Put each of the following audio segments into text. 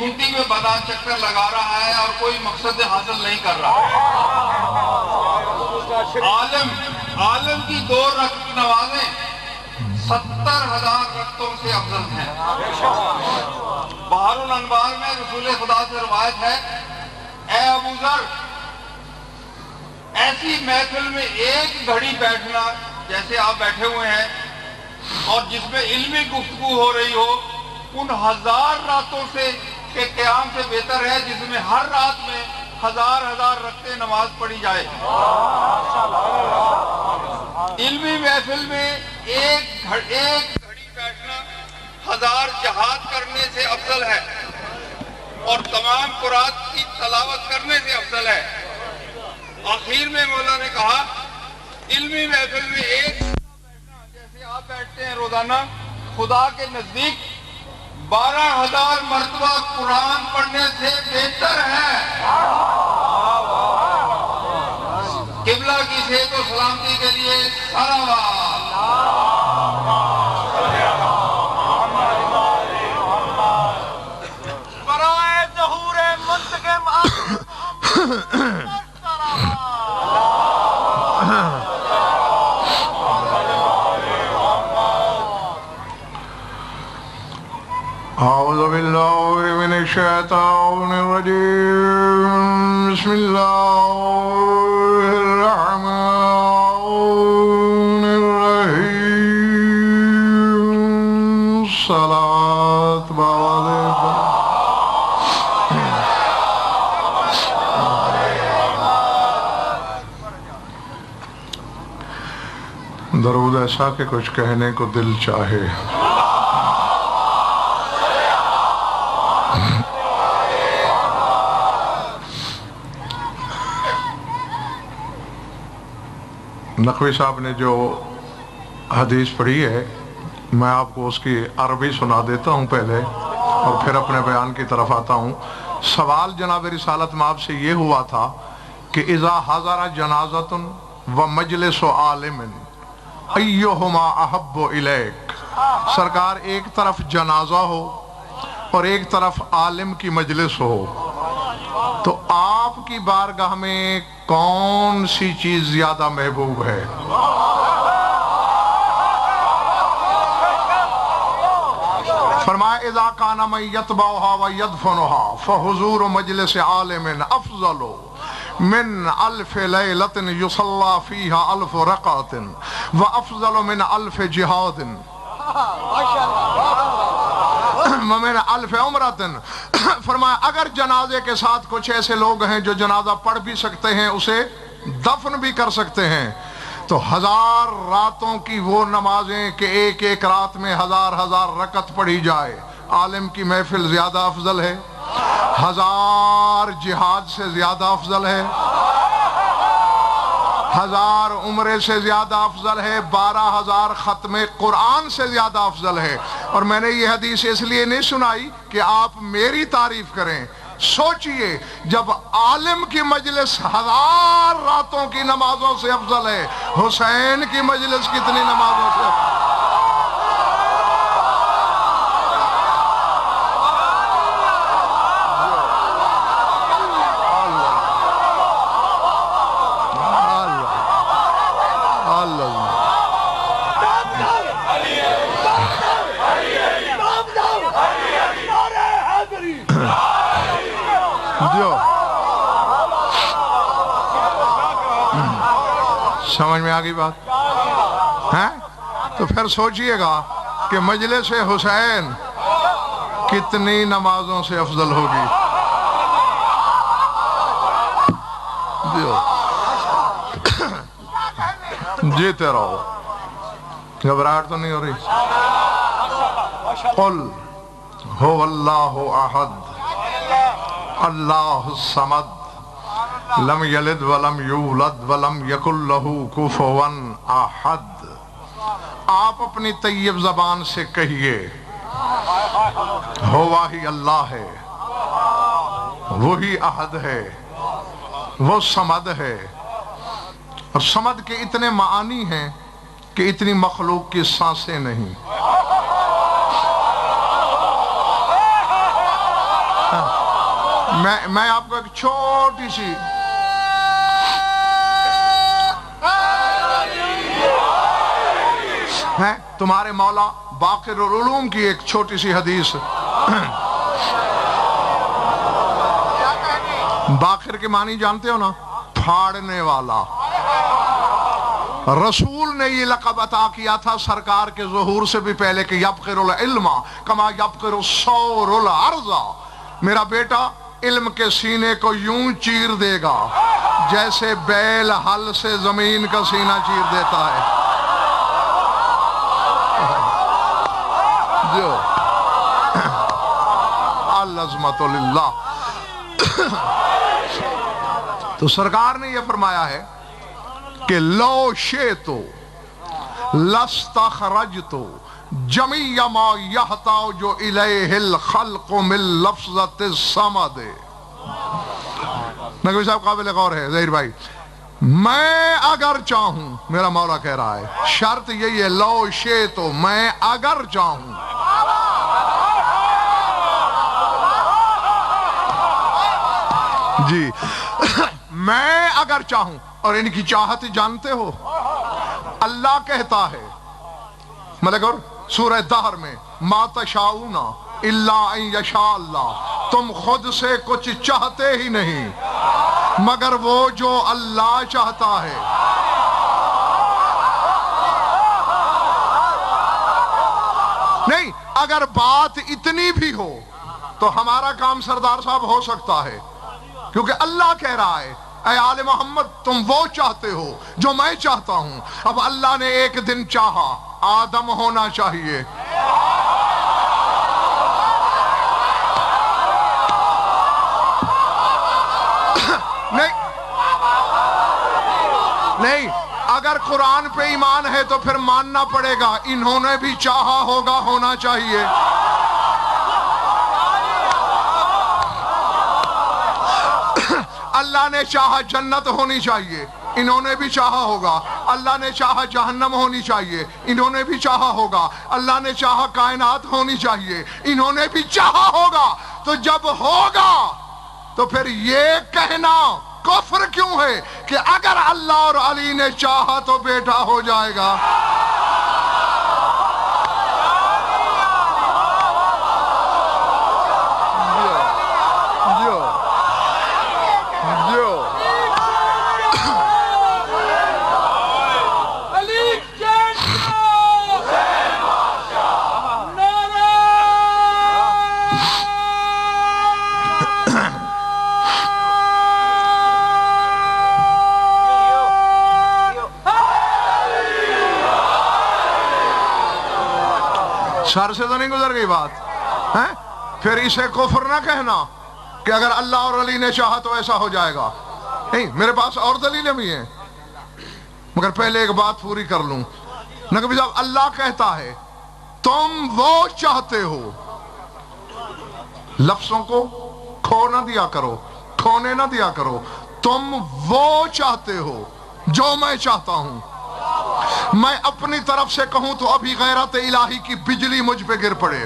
کھوٹی میں بنا چکر لگا رہا ہے اور کوئی مقصد حاصل نہیں کر رہا. عالم کی 2 رکعت نمازیں 70,000 رکعتوں سے افضل ہیں. بحر الانوار میں رسول خدا سے روایت ہے، اے ابو ذر، ایسی محفل میں 1 گھڑی بیٹھنا جیسے آپ بیٹھے ہوئے ہیں اور جس میں علمی گفتگو ہو رہی ہو، ان 1000 راتوں سے کے قیام سے بہتر ہے جس میں ہر رات میں 1000 رکعتیں نماز پڑھی جائے. علمی محفل میں 1 گھڑی بیٹھنا 1000 جہاد کرنے سے افضل ہے اور تمام قرآن کی تلاوت کرنے سے افضل ہے. آخر میں مولا نے کہا، علمی محفل میں 1 بیٹھنا جیسے آپ بیٹھتے ہیں روزانہ، خدا کے نزدیک 12,000 مرتبہ قرآن پڑھنے سے بہتر ہے. قبلہ کی صحت و سلامتی کے لیے صلوات. برائے ظہور منتقم أعوذ بالله من الشيطان الرجيم. بسم الله الرحمن الرحيم. صلاة درود ایسا کہ کچھ کہنے کو دل چاہے. نقوی صاحب نے جو حدیث پڑھی ہے، میں آپ کو اس کی عربی سنا دیتا ہوں پہلے اور پھر اپنے بیان کی طرف آتا ہوں. سوال جناب رسالت مآب سے یہ ہوا تھا کہ اذا حضر جنازۃ و مجلس عالم ایہما احب الیک. سرکار، ایک طرف جنازہ ہو اور ایک طرف عالم کی مجلس ہو، تو آپ کی بارگاہ میں کون سی چیز زیادہ محبوب ہے؟ فرمایا اذا کان من یتبعها و یدفنها فحضور مجلس عالم افضل من 1000 لیلۃ یصلی فیہا 1000 رکعۃ و افضل من 1000 جہاد ومن 1000 عمرۃ. فرمایا اگر جنازے کے ساتھ کچھ ایسے لوگ ہیں جو جنازہ پڑھ بھی سکتے ہیں، اسے دفن بھی کر سکتے ہیں، تو 1000 راتوں کی وہ نمازیں کہ ایک رات میں 1000 رکعت پڑھی جائے، عالم کی محفل زیادہ افضل ہے. 1000 جہاد سے زیادہ افضل ہے، 1000 عمرے سے زیادہ افضل ہے، 12000 ختم قرآن سے زیادہ افضل ہے. اور میں نے یہ حدیث اس لیے نہیں سنائی کہ آپ میری تعریف کریں. سوچئے، جب عالم کی مجلس 1000 راتوں کی نمازوں سے افضل ہے، حسین کی مجلس کتنی نمازوں سے افضل ہے؟ سمجھ میں آگئی بات ہے؟ تو پھر سوچئے گا کہ مجلس حسین کتنی نمازوں سے افضل ہوگی. جیتے رہو، گھبراہٹ تو نہیں ہو رہی. قل هو اللہ احد اللہ الصمد لم یلد ولم یولد ولم یکن لہ کفوا احد. آپ اپنی طیب زبان سے کہیے، ہوا ہی اللہ ہے، وہی احد ہے، وہ صمد ہے. اور صمد کے اتنے معانی ہیں کہ اتنی مخلوق کی سانسیں نہیں. میں آپ کو ایک چھوٹی سی ہے تمہارے مولا باقر العلوم کی ایک چھوٹی سی حدیث. باقر کے معنی جانتے ہو نا؟ پھاڑنے والا. رسول نے یہ لقب عطا کیا تھا سرکار کے ظہور سے بھی پہلے کہ یبقر العلم کما یبقر الثور الارض. میرا بیٹا علم کے سینے کو یوں چیر دے گا جیسے بیل ہل سے زمین کا سینہ چیر دیتا ہے. جو العظمت للہ. تو سرکار نے یہ فرمایا ہے کہ لو شئتو لاستخرجتو جمیع ما یحتاج الیہ الخلق من لفظۃ الصمد. نقوی صاحب قابل غور ہے ظہیر بھائی. میں اگر چاہوں، میرا مولا کہہ رہا ہے، شرط یہی ہے لو شئتو، میں اگر چاہوں. جی میں اگر چاہوں. اور ان کی چاہت جانتے ہو؟ اللہ کہتا ہے ملک اور سورہ دہر میں ما تشاؤون الا ان یشاء اللہ، تم خود سے کچھ چاہتے ہی نہیں مگر وہ جو اللہ چاہتا ہے. نہیں، اگر بات اتنی بھی ہو تو ہمارا کام سردار صاحب ہو سکتا ہے، کیونکہ اللہ کہہ رہا ہے اے آل محمد تم وہ چاہتے ہو جو میں چاہتا ہوں. اب اللہ نے ایک دن چاہا آدم ہونا چاہیے. نہیں، اگر قرآن پہ ایمان ہے تو پھر ماننا پڑے گا انہوں نے بھی چاہا ہوگا ہونا چاہیے. اللہ نے چاہا جنت ہونی چاہیے، انہوں نے بھی چاہا ہوگا. اللہ نے چاہا جہنم ہونی چاہیے، انہوں نے بھی چاہا ہوگا. اللہ نے چاہا کائنات ہونی چاہیے، انہوں نے بھی چاہا ہوگا. تو جب ہوگا تو پھر یہ کہنا کفر کیوں ہے کہ اگر اللہ اور علی نے چاہا تو بیٹا ہو جائے گا؟ سر سے تو نہیں گزر گئی بات ہے؟ پھر اسے کفر نہ کہنا کہ اگر اللہ اور علی نے چاہا تو ایسا ہو جائے گا. نہیں، میرے پاس اور دلیلیں بھی ہیں مگر پہلے ایک بات پوری کر لوں. نقوی صاحب اللہ کہتا ہے تم وہ چاہتے ہو. لفظوں کو کھو نہ دیا کرو، کھونے نہ دیا کرو. تم وہ چاہتے ہو جو میں چاہتا ہوں. میں اپنی طرف سے کہوں تو ابھی غیرت الہی کی بجلی مجھ پہ گر پڑے،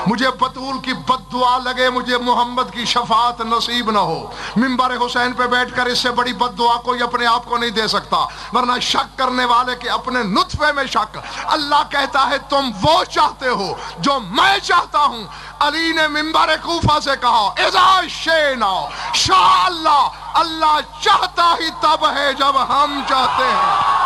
مجھے بطول کی بد دعا لگے، مجھے محمد کی شفاعت نصیب نہ ہو. منبر حسین پہ بیٹھ کر اس سے بڑی بد دعا کوئی اپنے آپ کو نہیں دے سکتا، ورنہ شک کرنے والے کے اپنے نطفے میں شک. اللہ کہتا ہے تم وہ چاہتے ہو جو میں چاہتا ہوں. علی نے منبر کوفہ سے کہا اذا شئنا شاء اللہ، اللہ چاہتا ہی تب ہے جب ہم چاہتے ہیں.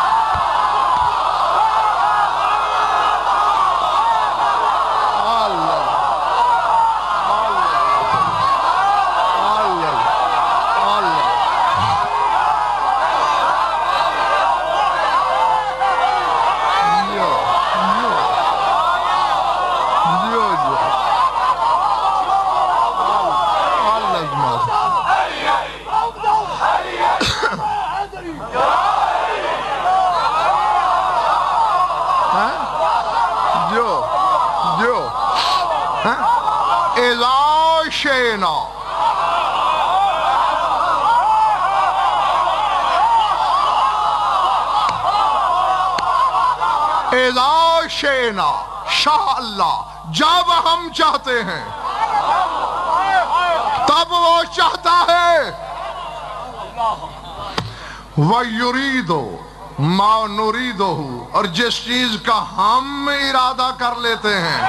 اذا شئنا شاء اللہ، جب ہم چاہتے ہیں تب وہ چاہتا ہے وَيُرِيدُ مَا نُرِيدُهُ، اور جس چیز کا ہم ارادہ کر لیتے ہیں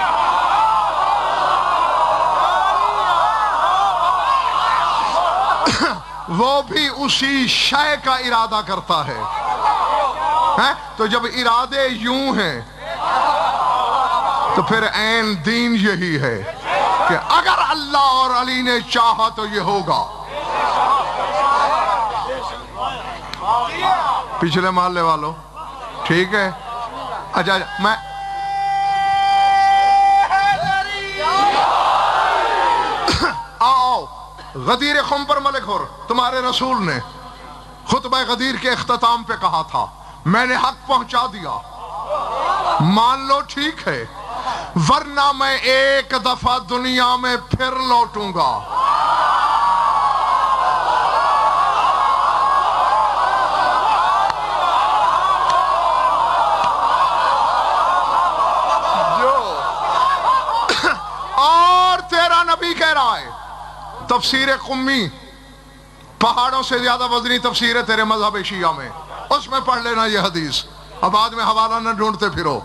وہ بھی اسی شے کا ارادہ کرتا ہے۔ تو جب ارادے یوں ہیں تو پھر عین دین یہی ہے کہ اگر اللہ اور علی نے چاہا تو یہ ہوگا۔ پچھلے محلے والوں ٹھیک ہے؟ اچھا میں آؤ غدیر خم پر ملک ہور، تمہارے رسول نے خطبہ غدیر کے اختتام پہ کہا تھا میں نے حق پہنچا دیا، مان لو ٹھیک ہے، ورنہ میں ایک دفعہ دنیا میں پھر لوٹوں گا۔ اور تیرا نبی کہہ رہا ہے، تفسیر قمی پہاڑوں سے زیادہ وزنی تفسیر ہے تیرے مذہب شیعہ میں، اس میں پڑھ لینا یہ حدیث، اب بعد میں حوالہ نہ ڈھونڈتے پھرو۔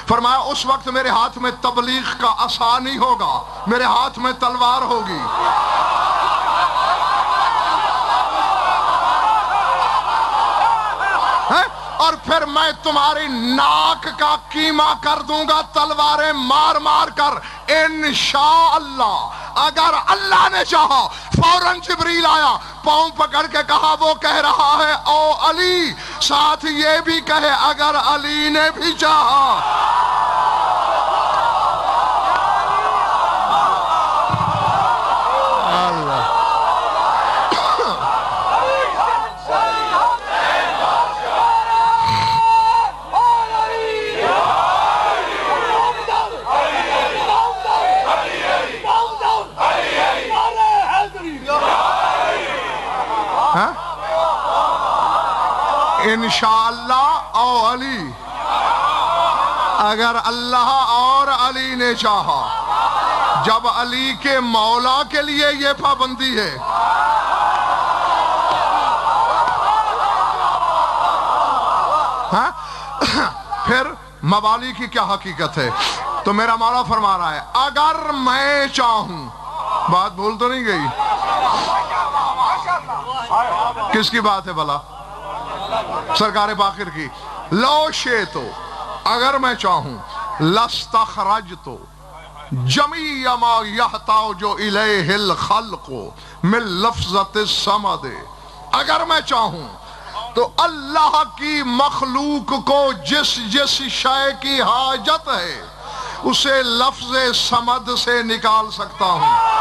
فرمایا اس وقت میرے ہاتھ میں تبلیغ کا عصا نہیں ہوگا، میرے ہاتھ میں تلوار ہوگی۔ اور پھر میں تمہاری ناک کا کیما کر دوں گا تلواریں مار مار کر، انشاءاللہ۔ اگر اللہ نے چاہا فوراً جبریل آیا، پاؤں پکڑ کے کہا وہ کہہ رہا ہے او علی، ساتھ یہ بھی کہے اگر علی نے بھی چاہا۔ انشاءاللہ او علی، اگر اللہ اور علی نے چاہا۔ جب علی کے مولا کے لیے یہ پابندی ہے، پھر موالی کی کیا حقیقت ہے؟ تو میرا مولا فرما رہا ہے اگر میں چاہوں، بات بھول تو نہیں گئی؟ کس کی بات ہے بھلا؟ سرکار باقر کی۔ لو شئتو، اگر میں چاہوں، لاستخرجتو جمیع ما یحتاج الیہ الخلق من لفظۃ الصمد، اگر میں چاہوں تو اللہ کی مخلوق کو جس جس شے کی حاجت ہے اسے لفظ صمد سے نکال سکتا ہوں۔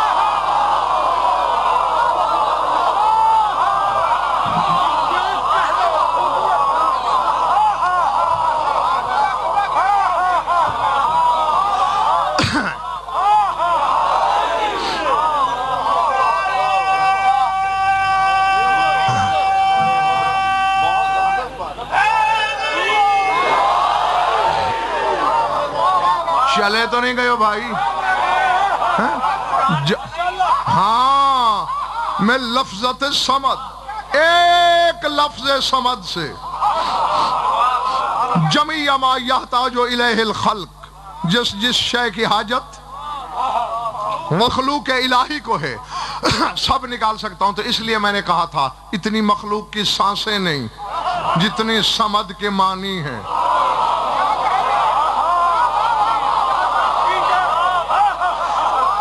چلے تو نہیں گئے ہو بھائی؟ ہاں، میں لفظت صمد، ایک لفظ صمد سے جمیع ما یحتاج الیہ الخلق، جس جس شے کی حاجت مخلوق الہی کو ہے سب نکال سکتا ہوں۔ تو اس لیے میں نے کہا تھا اتنی مخلوق کی سانسیں نہیں جتنی صمد کے معنی ہیں۔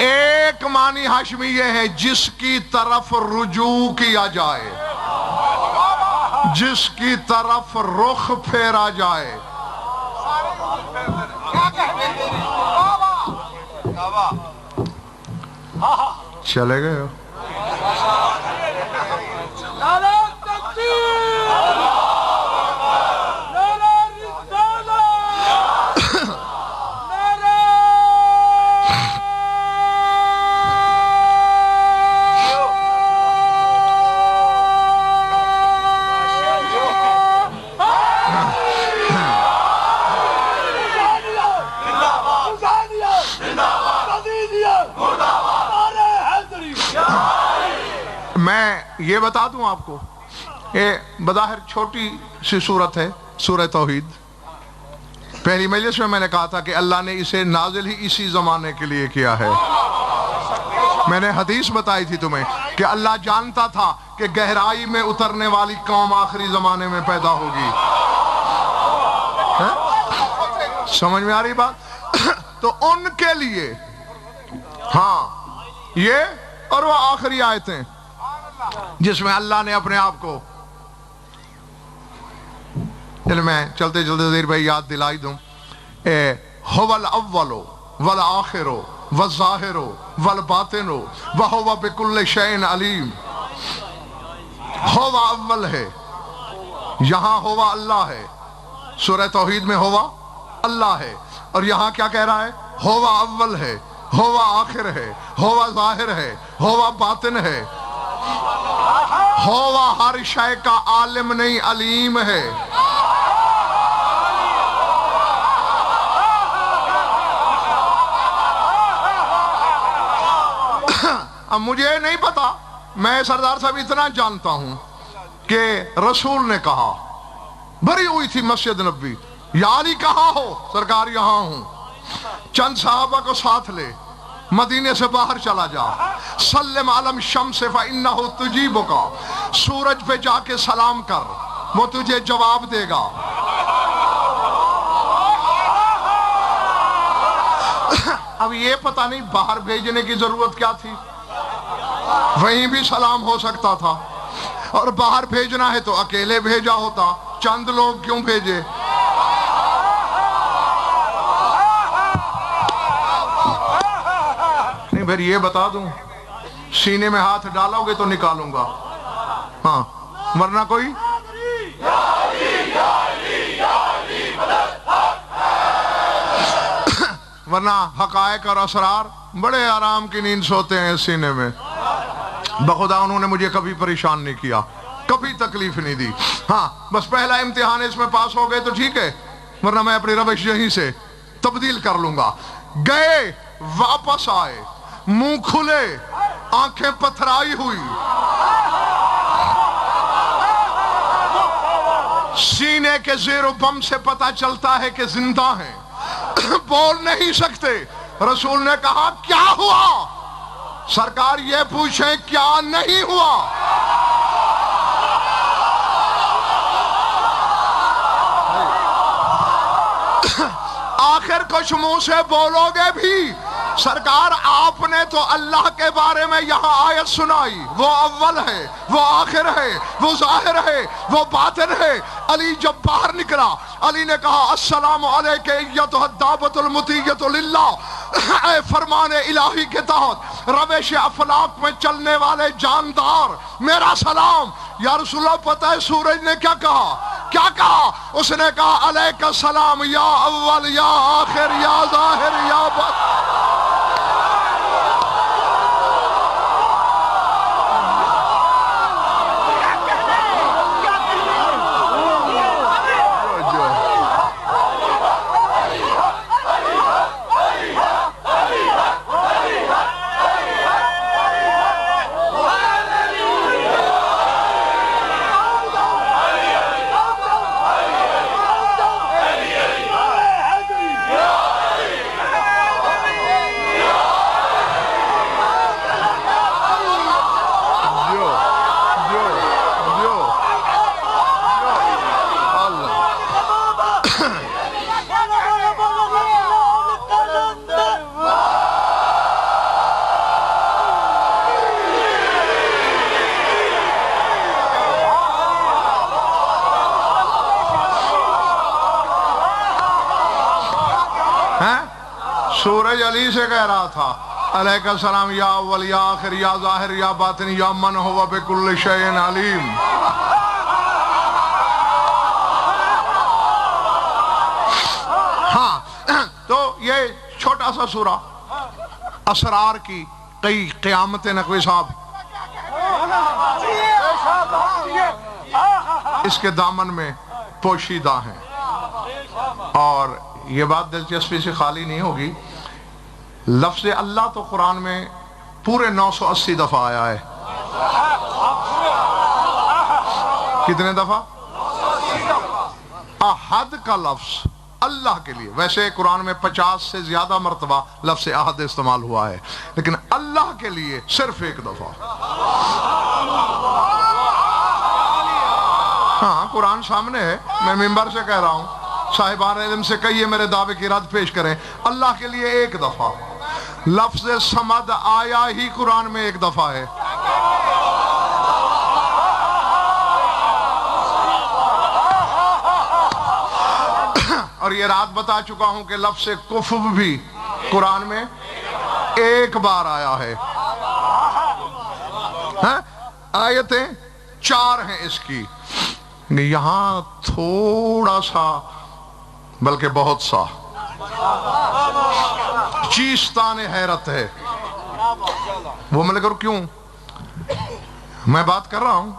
ایک معنی ہاشمی یہ ہے جس کی طرف رجوع کیا جائے، جس کی طرف رخ پھیرا جائے۔ چلے گئے ہو؟ مرداباد میں یہ بتا دوں آپ کو، یہ بظاہر چھوٹی سی صورت ہے، سورہ توحید. پہلی مجلس میں نے کہا تھا کہ اللہ نے اسے نازل ہی اسی زمانے کے لیے کیا ہے. میں نے حدیث بتائی تھی تمہیں کہ اللہ جانتا تھا کہ گہرائی میں اترنے والی قوم آخری زمانے میں پیدا ہوگی. سمجھ میں آ رہی بات؟ تو ان کے لیے ہاں یہ، اور وہ آخری آیتیں جس میں اللہ نے اپنے آپ کو، چل میں چلتے چلتے دیر بھائی یاد دلائی دوں، هو الاول والآخر والظاہر والباطن وهو بكل شيء علیم. ہوا اول ہے، یہاں ہوا اللہ ہے. سورہ توحید میں ہوا اللہ ہے، اور یہاں کیا کہہ رہا ہے؟ ہوا اول ہے، ہوا آخر ہے، ہوا ظاہر ہے، ہوا باطن ہے. ہوا ہر شے کا عالم نہیں، علیم ہے. اب مجھے نہیں پتا، میں سردار صاحب اتنا جانتا ہوں کہ رسول نے کہا، بھری ہوئی تھی مسجد نبوی، یا علی کہاں ہو؟ سرکار یہاں ہوں. چند صحابہ کو ساتھ لے، مدینے سے باہر چلا جا، سلم علی الشمس فإنہ تجیبک، سورج پہ جا کے سلام کر، وہ تجھے جواب دے گا. اب یہ پتہ نہیں باہر بھیجنے کی ضرورت کیا تھی، وہیں بھی سلام ہو سکتا تھا. اور باہر بھیجنا ہے تو اکیلے بھیجا ہوتا، چند لوگ کیوں بھیجے؟ نہیں پھر یہ بتا دوں، سینے میں ہاتھ ڈالو گے تو نکالوں گا، ہاں، ورنہ کوئی ورنہ حقائق اور اسرار بڑے آرام کی نیند سوتے ہیں سینے میں. بخدا انہوں نے مجھے کبھی پریشان نہیں کیا، کبھی تکلیف نہیں دی. ہاں بس پہلا امتحان اس میں پاس ہو گئے تو ٹھیک ہے، ورنہ میں اپنی روش یہیں سے تبدیل کر لوں گا. گئے واپس آئے، منہ کھلے، آنکھیں پتھرائی ہوئی، سینے کے زیر و بم سے پتہ چلتا ہے کہ زندہ ہیں، بول نہیں سکتے. رسول نے کہا کیا ہوا؟ سرکار یہ پوچھیں کیا نہیں ہوا؟ آخر کچھ منہ سے بولو گے بھی. سرکار آپ نے تو اللہ کے بارے میں یہاں آیت سنائی، وہ اول ہے، وہ آخر ہے، وہ ظاہر ہے، وہ باطن ہے. علی جب باہر نکلا، علی نے کہا السلام علیکہ ایتھا الدعوۃ المطیعۃ للہ، اے فرمان الہی کے تحت روش افلاک میں چلنے والے جاندار، میرا سلام. یا رسول اللہ پتہ ہے سورج نے کیا کہا؟ کیا کہا؟ اس نے کہا علیک السلام یا اول یا آخر یا ظاہر یا باطن. سورج علی سے کہہ رہا تھا علیہ السلام یا اول یا آخر یا ظاہر یا باطن یا من ہوا بکل شیء علیم. ہاں تو یہ چھوٹا سا سورہ اسرار کی کئی قیامتیں نقوی صاحب اس کے دامن میں پوشیدہ ہیں. اور یہ بات دلچسپی سے خالی نہیں ہوگی، لفظ اللہ تو قرآن میں پورے 980 دفعہ آیا ہے. کتنے دفعہ؟ احد کا لفظ اللہ کے لیے، ویسے قرآن میں 50 سے زیادہ مرتبہ لفظ احد استعمال ہوا ہے، لیکن اللہ کے لیے صرف ایک دفعہ۔ ہاں قرآن سامنے ہے، میں ممبر سے کہہ رہا ہوں، صاحبان علم سے کہیے میرے دعوے کی رد پیش کریں، اللہ کے لیے ایک دفعہ۔ لفظ صمد آیا ہی قرآن میں ایک دفعہ ہے۔ اور یہ رات بتا چکا ہوں کہ لفظ کفو بھی قرآن میں ایک بار آیا ہے۔ آیتیں 4 ہیں اس کی، یہاں تھوڑا سا بلکہ بہت سا چیستان حیرت ہے۔ وہ میں لے کر کیوں میں بات کر رہا ہوں،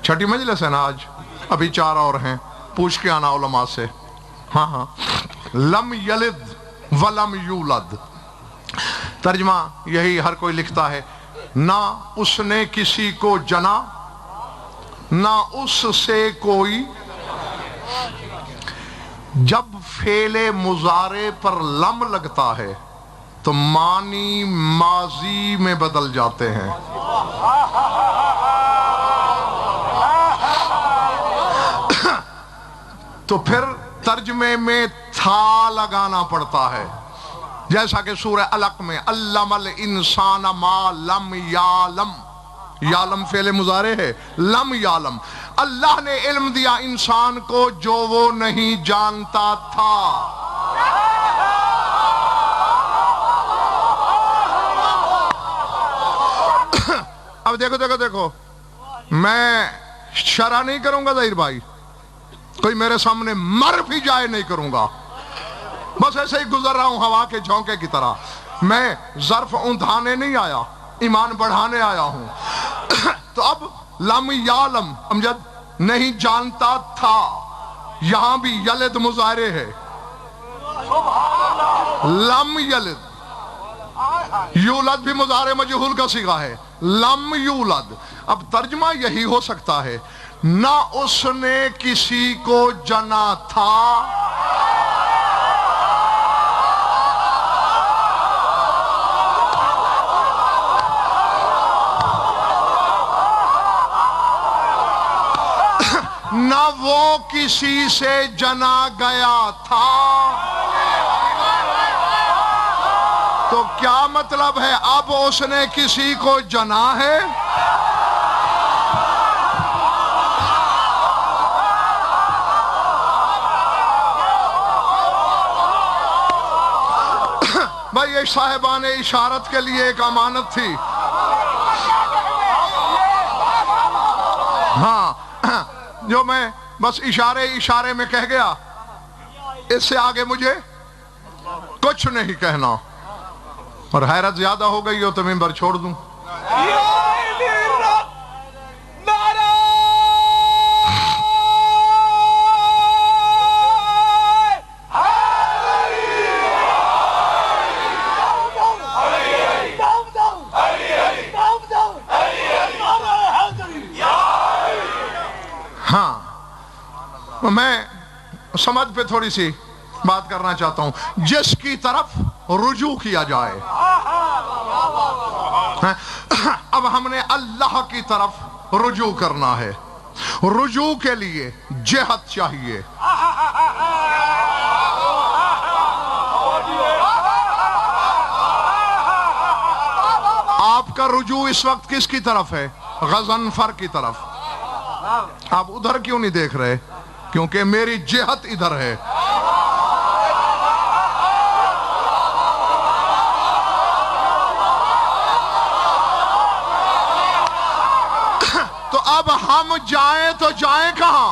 چھٹی مجلس ہے نا آج، ابھی 4 اور ہیں، پوچھ کے آنا علماء سے۔ ہاں لم یلد ولم یولد، ترجمہ یہی ہر کوئی لکھتا ہے، نہ اس نے کسی کو جنا نہ اس سے کوئی۔ جب فعل مضارع پر لم لگتا ہے تو معنی ماضی میں بدل جاتے ہیں۔ تو پھر ترجمے میں تھا لگانا پڑتا ہے، جیسا کہ سورہ علق میں علم الانسان ما لم یعلم، یعلم فعل مضارع ہے، لم یعلم، اللہ نے علم دیا انسان کو جو وہ نہیں جانتا تھا۔ اب دیکھو میں شرح نہیں کروں گا ظاہر بھائی، کوئی میرے سامنے مر بھی جائے نہیں کروں گا، بس ایسے ہی گزر رہا ہوں ہوا کے جھونکے کی طرح۔ میں ظرف اندھانے نہیں آیا، ایمان بڑھانے آیا ہوں۔ تو اب لم یعلم امجد نہیں جانتا تھا، یہاں بھی یلد مضارع ہے، لم یلد، یولد بھی مضارع مجہول کا صیغہ ہے، لم یولد۔ اب ترجمہ یہی ہو سکتا ہے، نہ اس نے کسی کو جنا تھا نہ وہ کسی سے جنا گیا تھا۔ تو کیا مطلب ہے؟ اب اس نے کسی کو جنا ہے؟ بھائی یہ صاحبان اشارت کے لیے ایک امانت تھی۔ ہاں جو میں بس اشارے میں کہہ گیا، اس سے آگے مجھے کچھ نہیں کہنا، اور حیرت زیادہ ہو گئی ہو تو ممبر چھوڑ دوں۔ میں سمجھ پہ تھوڑی سی بات کرنا چاہتا ہوں، جس کی طرف رجوع کیا جائے۔ اب ہم نے اللہ کی طرف رجوع کرنا ہے، رجوع کے لیے جہت چاہیے۔ آپ کا رجوع اس وقت کس کی طرف ہے؟ غضنفر کی طرف۔ آپ ادھر کیوں نہیں دیکھ رہے؟ کیونکہ میری جہت ادھر ہے۔ تو اب ہم جائیں تو جائیں کہاں؟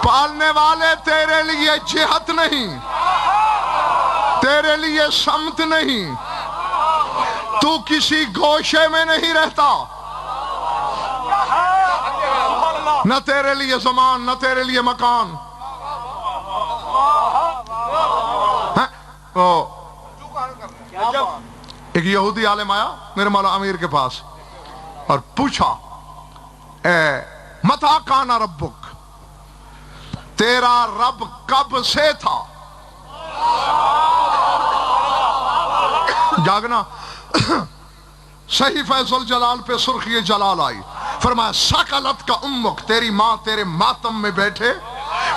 پالنے والے تیرے لیے جہت نہیں، تیرے لیے سمت نہیں، تو کسی گوشے میں نہیں رہتا، نہ تیرے لیے زمان نہ تیرے لیے مکان۔ ایک یہودی عالم آیا میرے مولا امیر کے پاس اور پوچھا اے متا کانا ربک، تیرا رب کب سے تھا؟ جاگنا صحیفہ ذوالجلال پہ سرخی جلال آئی، فرمایا سکلت کا امک، تیری ماں تیرے ماتم میں بیٹھے،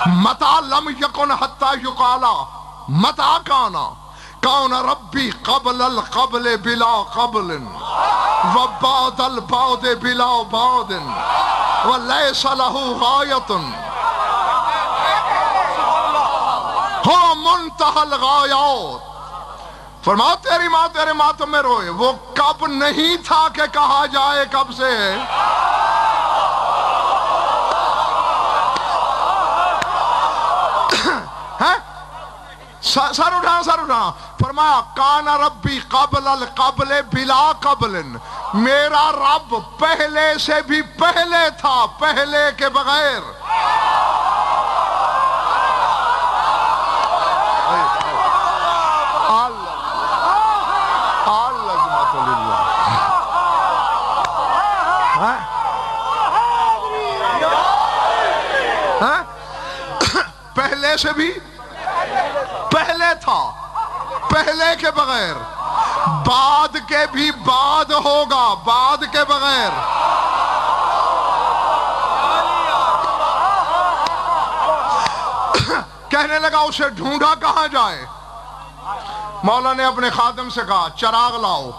متا لم یکن حتی یقالا متا کانا کون ربی قبل القبل بلا قبل وبعد البعد بلا بعد ولیس له غایت ہو منتہى الغایات۔ فرماؤ تیری ماں تیرے ماتم میں روئے، وہ کب نہیں تھا کہ کہا جائے کب سے ہے؟ سر اٹھا سر اٹھا، فرمایا کان ربی قبل القبل بلا قبل، میرا رب پہلے سے بھی پہلے تھا پہلے کے بغیر۔ پہلے سے بھی پہلے تھا پہلے کے بغیر، بعد کے بھی بعد ہوگا بعد کے بغیر۔ کہنے لگا اسے ڈھونڈا کہاں جائے؟ مولا نے اپنے خادم سے کہا چراغ لاؤ،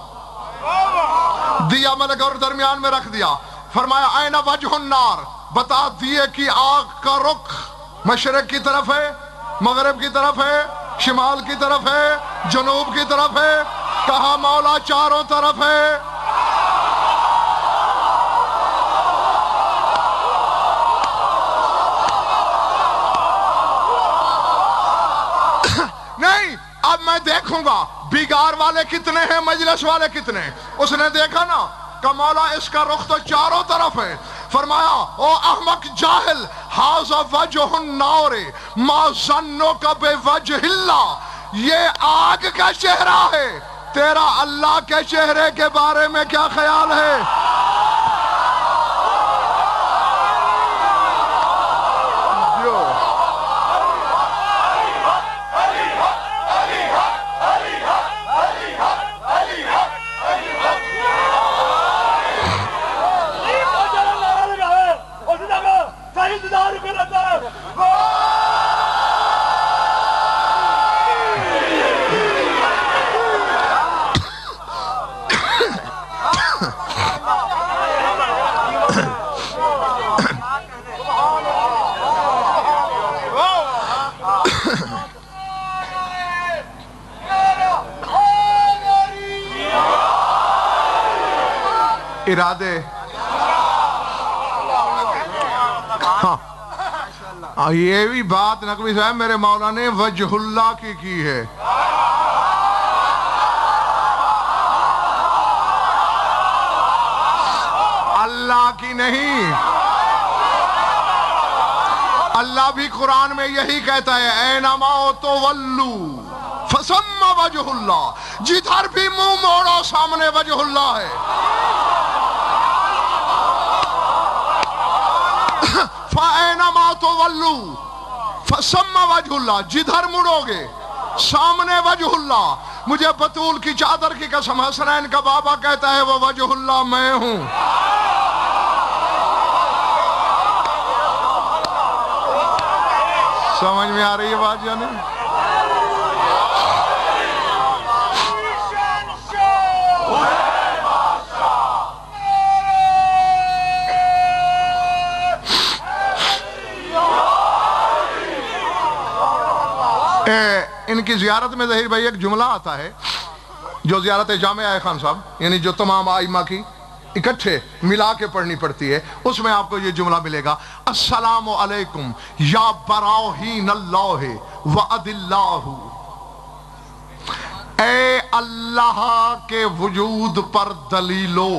دیا ملک اور درمیان میں رکھ دیا، فرمایا این وجہ النار، بتا دیے کہ آگ کا رخ مشرق کی طرف ہے، مغرب کی طرف ہے، شمال کی طرف ہے، جنوب کی طرف ہے؟ کہا مولا چاروں طرف ہے۔ نہیں اب میں دیکھوں گا بیگار والے کتنے ہیں مجلس والے کتنے۔ اس نے دیکھا نا کہ مولا اس کا رخ تو چاروں طرف ہے۔ فرمایا او احمق جاہل، ھذا وجہ النار ما ظنک بوجہ اللہ، یہ آگ کا چہرہ ہے، تیرا اللہ کے چہرے کے بارے میں کیا خیال ہے؟ ارادے ہاں یہ بھی بات نقوی صاحب میرے مولا نے وجہ اللہ کی ہے۔ اللہ کی نہیں۔ اللہ بھی قرآن میں یہی کہتا ہے اینما تولو فثم وجہ اللہ، جدھر بھی منہ موڑو سامنے وجہ اللہ ہے۔ فَأَيْنَمَا تُوَلُّوا فَثَمَّ وَجْهُ اللَّهِ، جدھر مڑو گے سامنے وجہ اللہ۔ مجھے بطول کی چادر کی قسم، حسنین کا بابا کہتا ہے وہ وجہ اللہ میں ہوں۔ سمجھ میں آ رہی ہے بات یا نہیں؟ ان کی زیارت میں ظہیر بھائی ایک جملہ آتا ہے جو زیارت جامعہ خان صاحب یعنی جو تمام آئمہ کی اکٹھے ملا کے پڑھنی پڑتی ہے، اس میں آپ کو یہ جملہ ملے گا السلام علیکم یا براہین اللہ وعد اللہ، اے اللہ کے وجود پر دلیلو،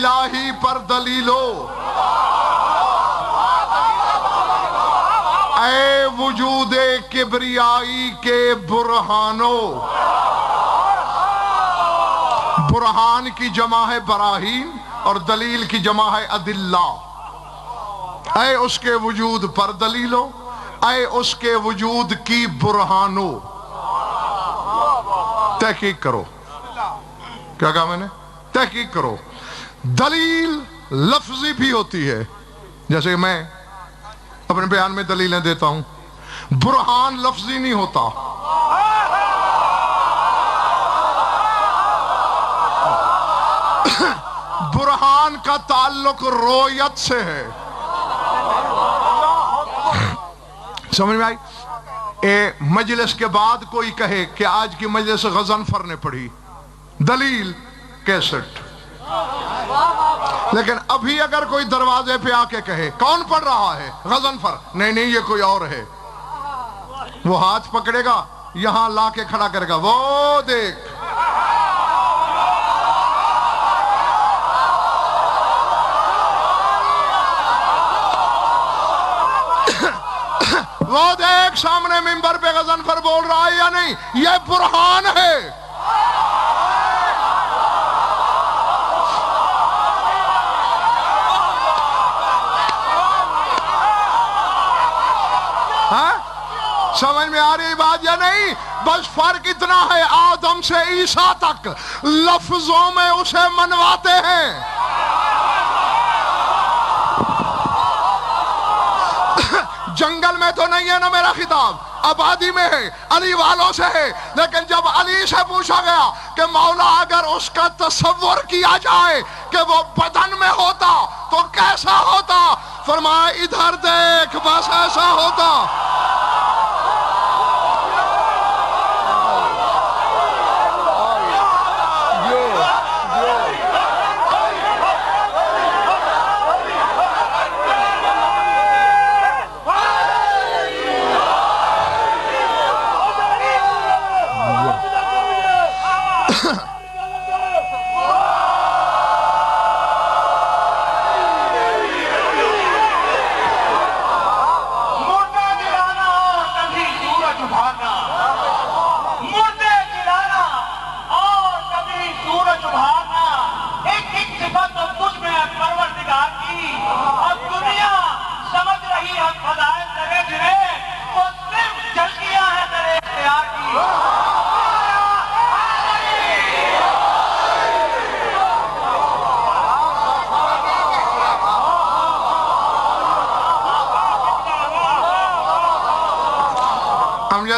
الہی پر دلیلو، اے وجود کبریائی کے برہانو، برہان کی جمع ہے براہین اور دلیل کی جمع ہے ادلہ، اے اس کے وجود پر دلیلو، اے اس کے وجود کی برہانو۔ تحقیق کرو، کیا کہا میں نے؟ تحقیق کرو۔ دلیل لفظی بھی ہوتی ہے، جیسے میں اپنے بیان میں دلیلیں دیتا ہوں، برہان لفظی نہیں ہوتا۔ برہان کا تعلق رویت سے ہے، سمجھ میں آئی؟ مجلس کے بعد کوئی کہے کہ آج کی مجلس غضنفر نے پڑھی، دلیل کیسٹ۔ لیکن ابھی اگر کوئی دروازے پہ آ کے کہے کون پڑھ رہا ہے؟ غضنفر، نہیں نہیں یہ کوئی اور ہے، وہ ہاتھ پکڑے گا، یہاں لا کے کھڑا کرے گا، وہ دیکھ۔ وہ دیکھ سامنے منبر پہ غضنفر بول رہا ہے یا نہیں، یہ برہان ہے۔ سمجھ میں آ رہی بات یا نہیں؟ بس فرق اتنا ہے، آدم سے عیسیٰ تک لفظوں میں اسے منواتے ہیں، جنگل میں تو نہیں ہے نا میرا خطاب، آبادی میں ہے، علی والوں سے ہے۔ لیکن جب علی سے پوچھا گیا کہ مولا اگر اس کا تصور کیا جائے کہ وہ بدن میں ہوتا تو کیسا ہوتا، فرمایا ادھر دیکھ، بس ایسا ہوتا۔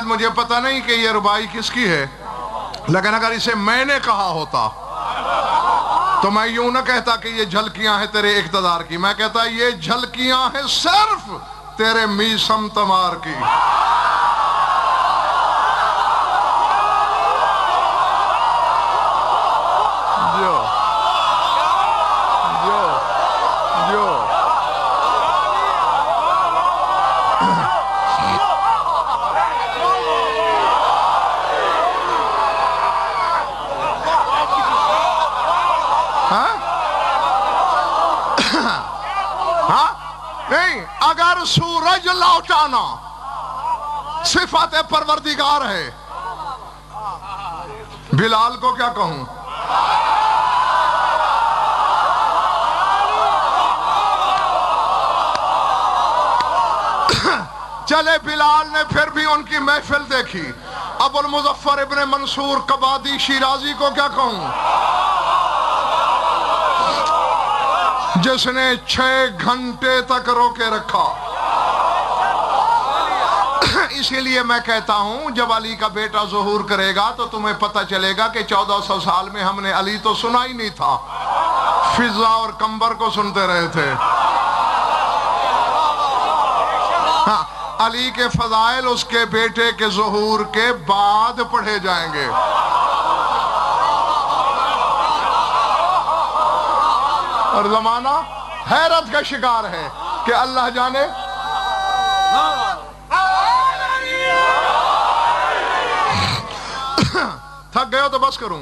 مجھے پتہ نہیں کہ یہ ربائی کس کی ہے، لیکن اگر اسے میں نے کہا ہوتا تو میں یوں نہ کہتا کہ یہ جھلکیاں ہیں تیرے اقتدار کی، میں کہتا یہ جھلکیاں ہیں صرف تیرے میسم تمار کی۔ اگر سورج لوٹانا صفت پروردگار ہے، بلال کو کیا کہوں؟ چلے بلال نے پھر بھی ان کی محفل دیکھی، ابو المظفر ابن منصور قبادی شیرازی کو کیا کہوں، جس نے 6 گھنٹے تک روکے رکھا۔ اسی لیے میں کہتا ہوں جب علی کا بیٹا ظہور کرے گا تو تمہیں پتہ چلے گا کہ 1400 سال میں ہم نے علی تو سنا ہی نہیں تھا، فضا اور کمبر کو سنتے رہے تھے۔ ہاں، علی کے فضائل اس کے بیٹے کے ظہور کے بعد پڑھے جائیں گے۔ اور زمانہ حیرت کا شکار ہے کہ اللہ جانے تھک گئے ہو تو بس کروں۔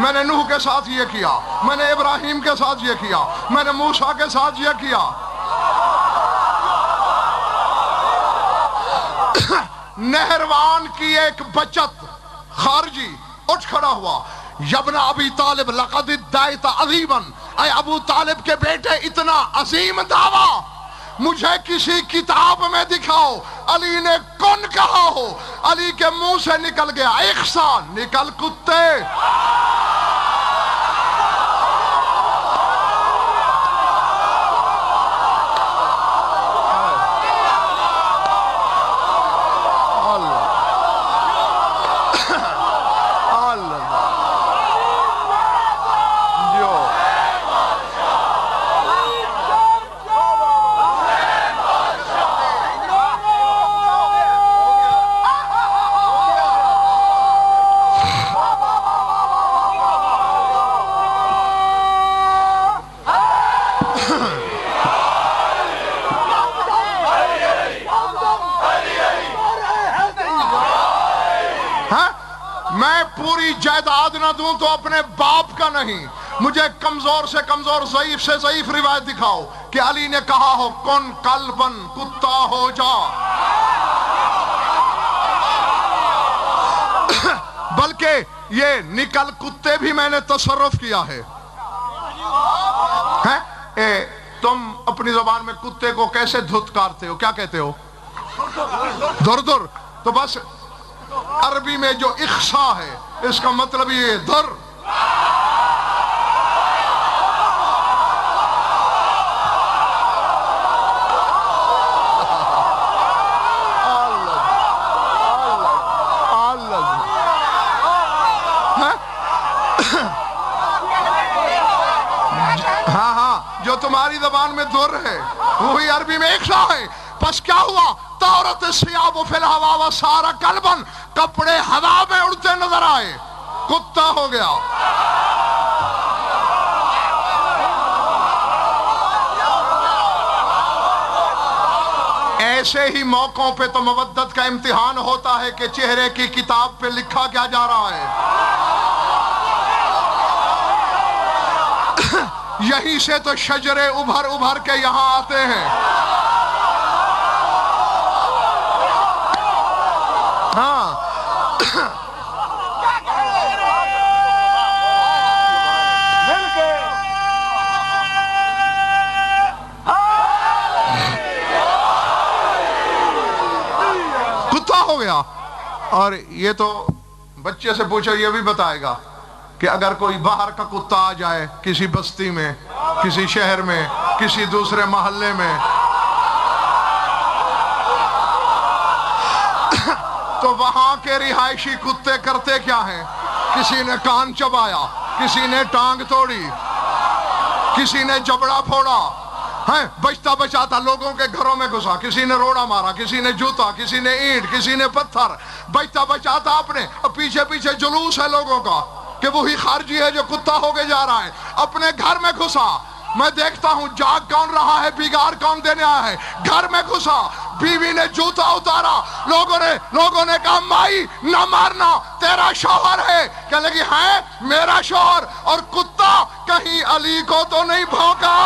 میں نے نوح کے ساتھ یہ کیا، میں نے ابراہیم کے ساتھ یہ کیا، میں نے موسیٰ کے ساتھ یہ کیا۔ نہروان کی ایک بچت خارجی اٹھ کھڑا ہوا، یبن ابی طالب لقد ادعیت عظیما، اے ابو طالب کے بیٹے اتنا عظیم دعویٰ مجھے کسی کتاب میں دکھاؤ علی نے کون کہا ہو۔ علی کے منہ سے نکل گیا اخسا، نکل کتے۔ میں پوری جائیداد نہ دوں تو اپنے باپ کا نہیں، مجھے کمزور سے کمزور، ضعیف سے ضعیف روایت دکھاؤ کہ علی نے کہا ہو کن قلبن، کتا ہو جا۔ بلکہ یہ نکل کتے بھی میں نے تصرف کیا ہے۔ تم اپنی زبان میں کتے کو کیسے دھتکارتے ہو، کیا کہتے ہو؟ در در۔ تو بس عربی میں جو اخصا ہے اس کا مطلب یہ در۔ ہاں جو تمہاری زبان میں در ہے وہی عربی میں اخصا ہے۔ پس کیا ہوا؟ تورت سیاب فی الہوا و سارا کلبن، کپڑے ہوا میں اڑتے نظر آئے، کتا ہو گیا۔ ایسے ہی موقعوں پہ تو مودت کا امتحان ہوتا ہے کہ چہرے کی کتاب پہ لکھا کیا جا رہا ہے۔ یہیں سے تو شجرے ابھر ابھر کے یہاں آتے ہیں۔ ہاں کتا ہو گیا۔ اور یہ تو بچے سے پوچھو یہ بھی بتائے گا کہ اگر کوئی باہر کا کتا آ جائے کسی بستی میں، کسی شہر میں، کسی دوسرے محلے میں، تو وہاں کے رہائشی کتے کرتے کیا ہیں؟ کسی نے کان چبایا، کسی نے ٹانگ توڑی، کسی نے جبڑا پھوڑا، بچتا بچاتا لوگوں کے گھروں میں گھسا، کسی نے روڑا مارا، کسی نے جوتا، کسی نے اینٹ، کسی نے پتھر، بچتا بچاتا اپنے پیچھے پیچھے جلوس ہے لوگوں کا کہ وہی خارجی ہے جو کتا ہو کے جا رہا ہے، اپنے گھر میں گھسا۔ میں دیکھتا ہوں جاگ کون رہا ہے، بگاڑ کون دینے آیا ہے، گھر میں گھسا، بیوی نے جوتا اتارا، لوگوں نے کہا مائی نہ مارنا تیرا شوہر ہے، کہنے لگی ہے میرا شوہر، اور کتا کہیں علی کو تو نہیں بھونکا۔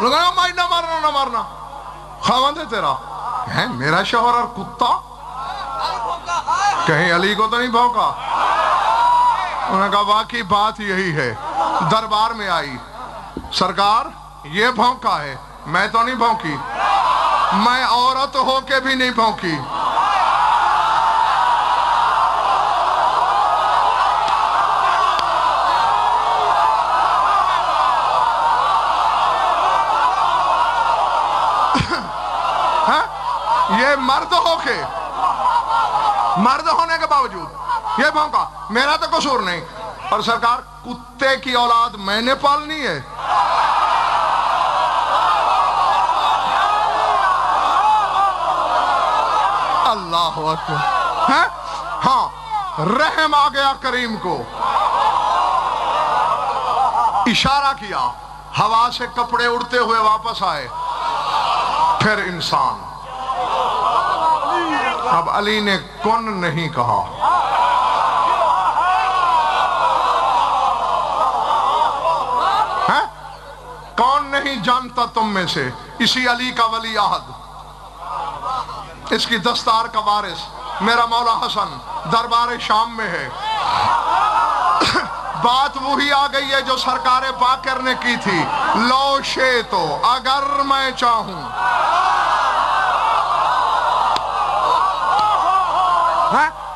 لگا مائی نہ مارنا نہ مارنا، خاوند ہے تیرا، ہے میرا شوہر اور کتا، کہیں علی کو تو نہیں بھونکا؟ انہوں نے کہا واقعی بات یہی ہے۔ دربار میں آئی، سرکار یہ بھونکا ہے، میں تو نہیں بھونکی، میں عورت ہو کے بھی نہیں بھونکی۔ یہ مرد ہو کے، مرد ہونے کے باوجود یہ بھونکا، میرا تو قصور نہیں۔ اور سرکار کتے کی اولاد میں نے پالنی ہے؟ اللہ اکبر۔ ہاں رحم آ گیا کریم کو، اشارہ کیا، ہوا سے کپڑے اڑتے ہوئے واپس آئے، پھر انسان۔ اب علی نے کون نہیں کہا، کون نہیں جانتا تم میں سے اسی علی کا ولی عہد، اس کی دستار کا وارث میرا مولا حسن دربار شام میں ہے۔ بات وہی آ گئی ہے جو سرکار باقر نے کی تھی، لو شئتو، اگر میں چاہوں۔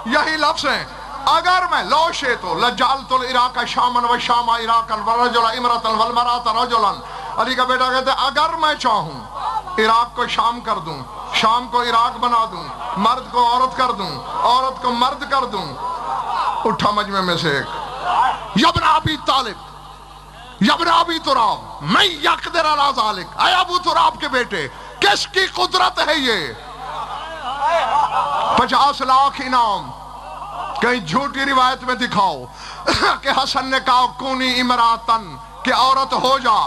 یہی لفظ ہیں، اگر میں، لو شئتو لجعلت العراق شاما وشام عراقا ورجلا امرأة والمرأة رجلا۔ علی کا بیٹا کہتے ہیں اگر میں چاہوں عراق کو شام کر دوں، شام کو عراق بنا دوں، مرد کو عورت کر دوں، عورت کو مرد کر دوں۔ اٹھا مجمع میں سے ایک، یابن ابی طالب، یابن ابی تراب، میں یقدر علی ذالک، اے ابو تراب کے بیٹے، کس کی قدرت ہے یہ؟ 50 لاکھ انعام۔ کہیں جھوٹی روایت میں دکھاؤ کہ حسن نے کہا کونی امراتن، کہ عورت ہو جا،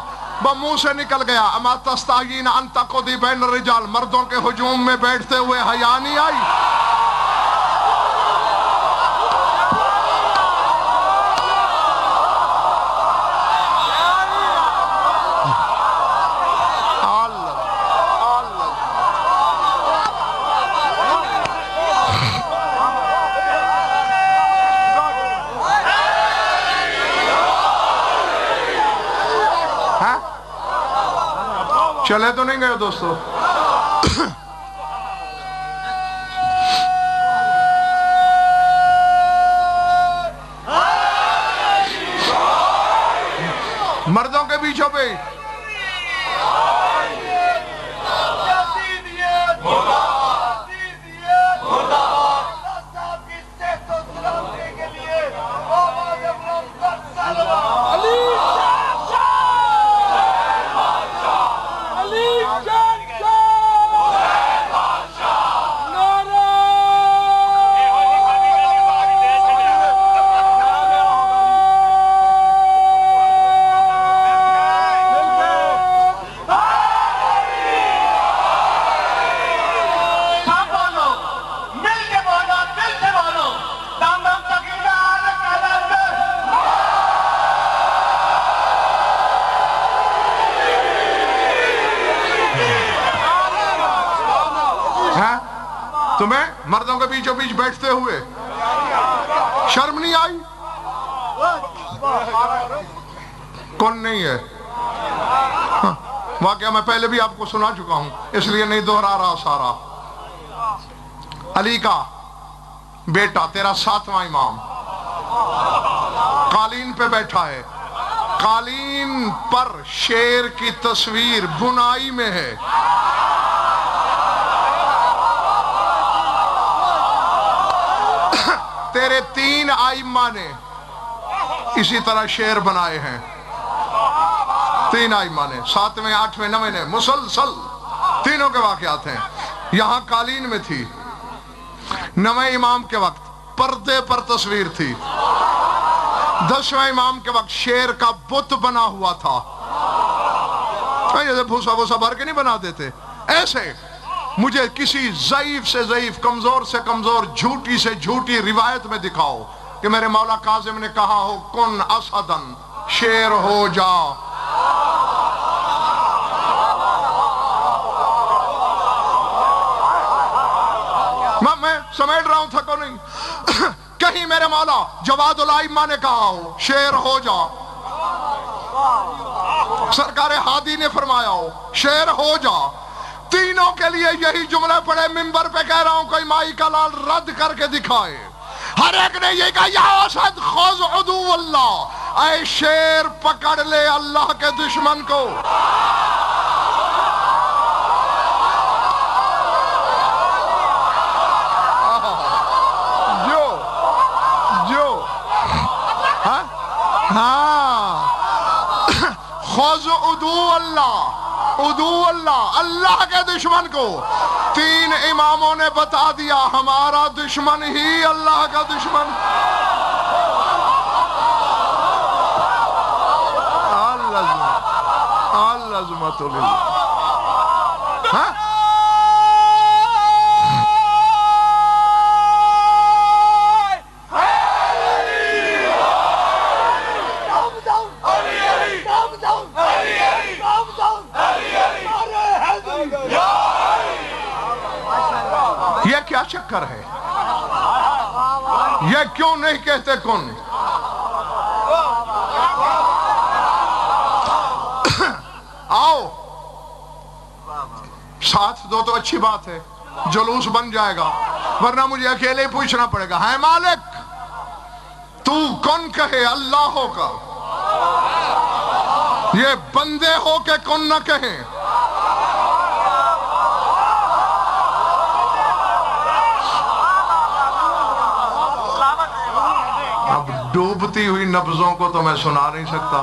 وہ منہ سے نکل گیا، اما تستحیین ان تقعدی بین الرجال، مردوں کے ہجوم میں بیٹھتے ہوئے حیا نہیں آئی؟ چلے تو نہیں گئے دوستو؟ مردوں کے بیچوں پہ تمہیں مردوں کے بیچوں بیچ بیٹھتے ہوئے شرم نہیں آئی؟ کون نہیں ہے؟ واقعہ میں پہلے بھی آپ کو سنا چکا ہوں، اس لیے نہیں دہرا رہا سارا۔ علی کا بیٹا تیرا 7واں امام قالین پہ بیٹھا ہے، قالین پر شیر کی تصویر بنائی میں ہے، تیرے 3 ائمہ نے اسی طرح شعر بنائے ہیں، 3 ائمہ نے، 7ویں 8ویں 9ویں نے، مسلسل تینوں کے واقعات ہیں۔ یہاں قالین میں تھی، 9ویں امام کے وقت پردے پر تصویر تھی، 10ویں امام کے وقت شیر کا بت بنا ہوا تھا، ایسے بھوسا بھوسا بھر کے نہیں بنا دیتے ایسے۔ مجھے کسی ضعیف سے ضعیف، کمزور سے کمزور، جھوٹی سے جھوٹی روایت میں دکھاؤ کہ میرے مولا کاظم نے کہا ہو کن اسدن، شیر ہو جا۔ میں سمیٹ رہا ہوں، تھکو نہیں۔ کہیں میرے مولا جواد الائمہ نے کہا ہو شیر ہو جا، سرکار ہادی نے فرمایا ہو شیر ہو جا، تینوں کے لیے یہی جملے پڑے ممبر پہ کہہ رہا ہوں، کوئی مائی کا لال رد کر کے دکھائے۔ ہر ایک نے یہ کہا یا اسد خذ عدو اللہ، اے شیر پکڑ لے اللہ کے دشمن کو۔ ہاں خذ عدو اللہ، عدو اللہ، اللہ کے دشمن کو۔ تین اماموں نے بتا دیا ہمارا دشمن ہی اللہ کا دشمن۔ العظمت للہ۔ ہاں یہ کیا چکر ہے؟ یہ کیوں نہیں کہتے کن؟ آؤ ساتھ دو تو اچھی بات ہے، جلوس بن جائے گا، ورنہ مجھے اکیلے ہی پوچھنا پڑے گا ہے مالک تو کن کہے اللہ ہو کا، یہ بندے ہو کے کن نہ کہیں۔ اب ڈوبتی ہوئی نبضوں کو تو میں سنا نہیں سکتا،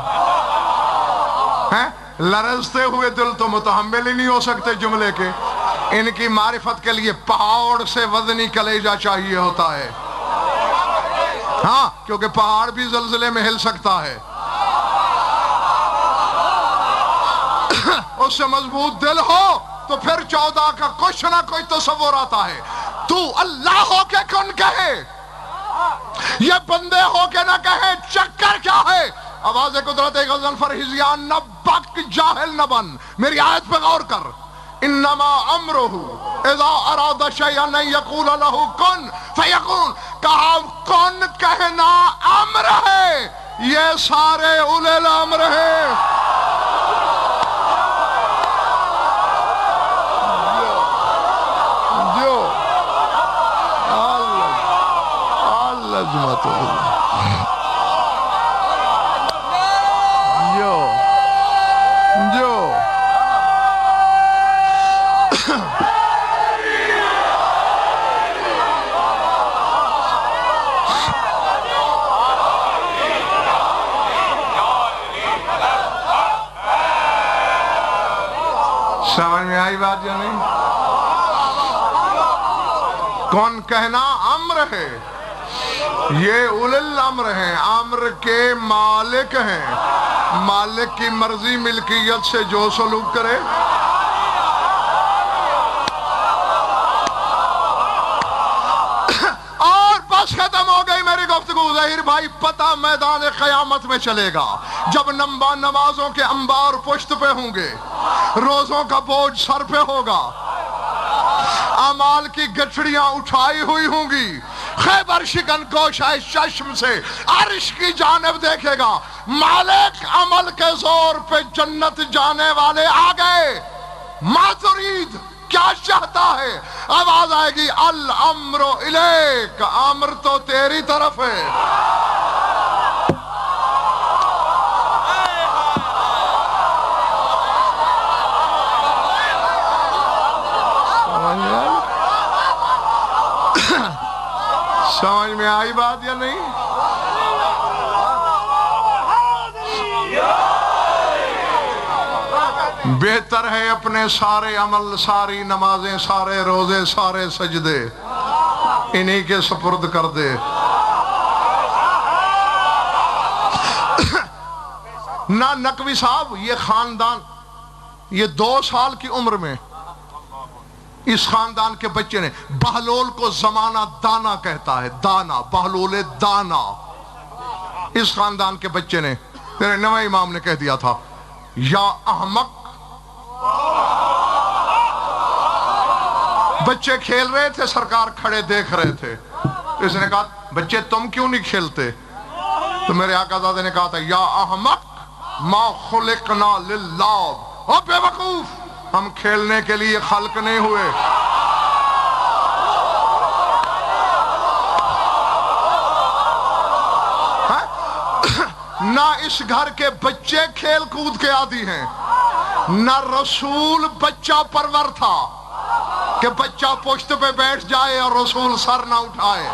لرزتے ہوئے دل تو متحمل ہی نہیں ہو سکتے جملے کے۔ ان کی معرفت کے لیے پہاڑ سے وزنی کلیجہ چاہیے ہوتا ہے، ہاں کیونکہ پہاڑ بھی زلزلے میں ہل سکتا ہے، اس سے مضبوط دل ہو تو پھر 14 کا کچھ نہ کوئی تصور آتا ہے۔ تو اللہ ہو کے کن کہے، یہ بندے ہو کے نہ کہے، چکر کیا ہے؟ آواز قدرت غزل فرحزیان نہ بک جاہل نہ بن، میری آیت پہ غور کر۔ انما امرہ اذا اراد شیئا ان یقول لہ کن فیکون، کہا کن کہنا امر ہے، یہ سارے اولے الامر ہیں۔ جو سمجھ میں آئی بات یا نہیں؟ کون کہنا امر ہے، یہ اول الامر ہیں، امر کے مالک ہیں، مالک کی مرضی ملکیت سے جو سلوک کرے۔ اور بس ختم ہو گئی میری گفتگو۔ ظاہر بھائی پتہ میدان قیامت میں چلے گا، جب نمازوں کے انبار پشت پہ ہوں گے، روزوں کا بوجھ سر پہ ہوگا، اعمال کی گٹھڑیاں اٹھائی ہوئی ہوں گی، خیبر شکن کوشائے چشم سے عرش کی جانب دیکھے گا، مالک عمل کے زور پہ جنت جانے والے آ گئے، ما ترید کیا چاہتا ہے؟ آواز آئے گی الامر الیک، امر تو تیری طرف ہے۔ سمجھ میں آئی بات یا نہیں؟ بہتر ہے اپنے سارے عمل، ساری نمازیں، سارے روزے، سارے سجدے انہی کے سپرد کر دے۔ نہ نقوی صاحب یہ خاندان، یہ 2 سال کی عمر میں اس خاندان کے بچے نے، بہلول کو زمانہ دانا کہتا ہے، دانا، بہلول دانا، اس خاندان کے بچے نے، میرے نویں امام نے کہہ دیا تھا یا احمق بچے کھیل رہے تھے، سرکار کھڑے دیکھ رہے تھے. اس نے کہا بچے تم کیوں نہیں کھیلتے؟ تو میرے آقا زادے نے کہا تھا یا احمق ما خلقنا للعب، او بے وقوف ہم کھیلنے کے لیے خلق نہیں ہوئے. نہ اس گھر کے بچے کھیل کود کے عادی ہیں، نہ رسول بچہ پرور تھا کہ بچہ پشت پہ بیٹھ جائے اور رسول سر نہ اٹھائے.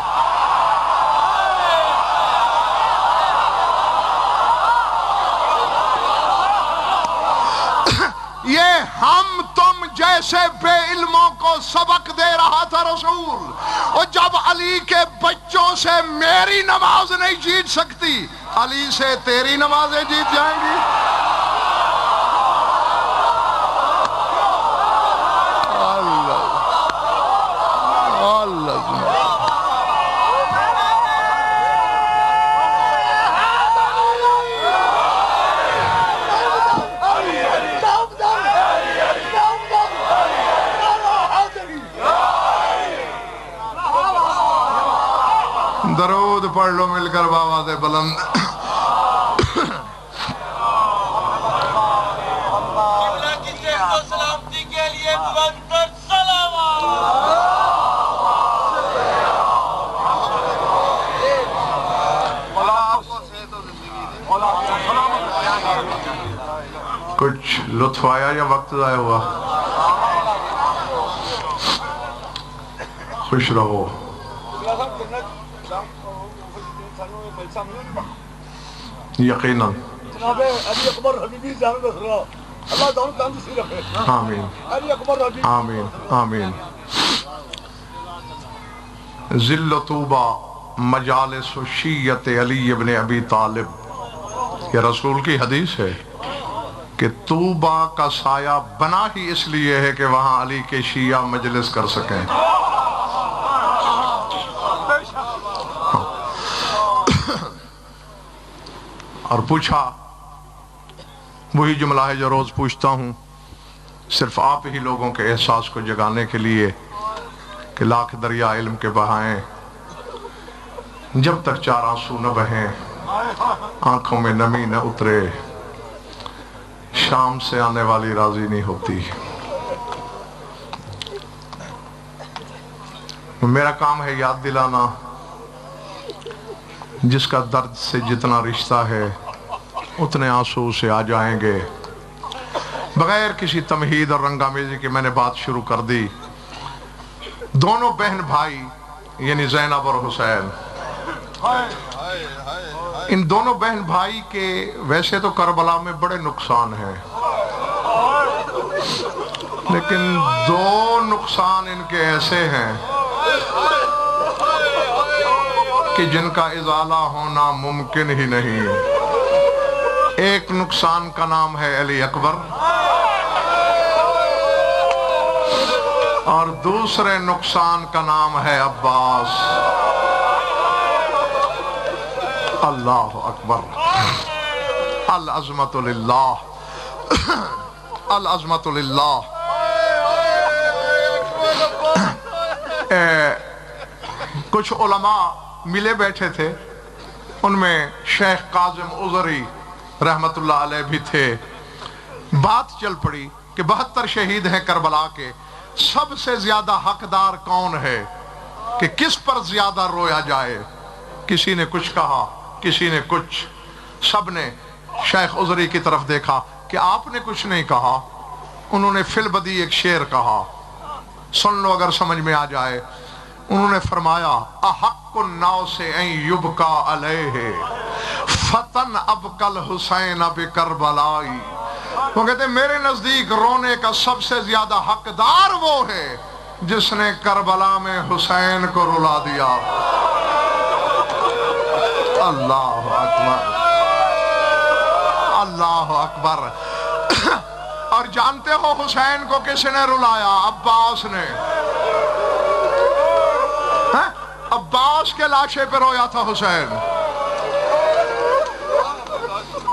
یہ ہم تم جیسے بے علموں کو سبق دے رہا تھا رسول. اور جب علی کے بچوں سے میری نماز نہیں جیت سکتی، علی سے تیری نمازیں جیت جائیں گی. درود پڑھ لو مل کر بآواز بلند. قبلہ کی صحت و سلامتی کے لیے مقدس صلوات. کچھ لطف آیا یا وقت ضائع ہوا؟ خوش رہو. یقیناً. جناب علی اکبر حبیبی جان رسول اللہ تعالیٰ تندرستی رکھے. آمین علی اکبر حبیبی. آمین آمین. ذل طوبہ مجالس شیعت علی ابن ابی طالب، یہ رسول کی حدیث ہے کہ طوبہ کا سایہ بنا ہی اس لیے ہے کہ وہاں علی کے شیعہ مجلس کر سکیں. اور پوچھا وہی جملہ ہے جو روز پوچھتا ہوں، صرف آپ ہی لوگوں کے احساس کو جگانے کے لیے کہ لاکھ دریا علم کے بہائیں، جب تک چار آنسو نہ بہیں آنکھوں میں نمی نہ اترے، شام سے آنے والی راضی نہیں ہوتی. میرا کام ہے یاد دلانا، جس کا درد سے جتنا رشتہ ہے اتنے آنسو سے آ جائیں گے. بغیر کسی تمہید اور رنگامیزی کے میں نے بات شروع کر دی. دونوں بہن بھائی یعنی زینب اور حسین، ان دونوں بہن بھائی کے ویسے تو کربلا میں بڑے نقصان ہیں، لیکن دو نقصان ان کے ایسے ہیں کہ جن کا ازالہ ہونا ممکن ہی نہیں. ایک نقصان کا نام ہے علی اکبر، اور دوسرے نقصان کا نام ہے عباس. اللہ اکبر. العظمت للہ، العظمت للہ. کچھ علماء ملے بیٹھے تھے، ان میں شیخ کاظم عذری رحمت اللہ علیہ بھی تھے. بات چل پڑی کہ 72 شہید ہیں کربلا کے، سب سے زیادہ حقدار کون ہے کہ کس پر زیادہ رویا جائے. کسی نے کچھ کہا، کسی نے کچھ. سب نے شیخ عذری کی طرف دیکھا کہ آپ نے کچھ نہیں کہا. انہوں نے فی البدی ایک شعر کہا، سن لو اگر سمجھ میں آ جائے. انہوں نے فرمایا احق الناس ان یبکا علیہ فتن ابکل حسین بکربلائی. وہ کہتے ہیں میرے نزدیک رونے کا سب سے زیادہ حقدار وہ ہے جس نے کربلا میں حسین کو رلا دیا. اللہ اکبر، اللہ اکبر. اور جانتے ہو حسین کو کس نے رلایا؟ عباس نے. عباس کے لاشے پہ رویا تھا حسین.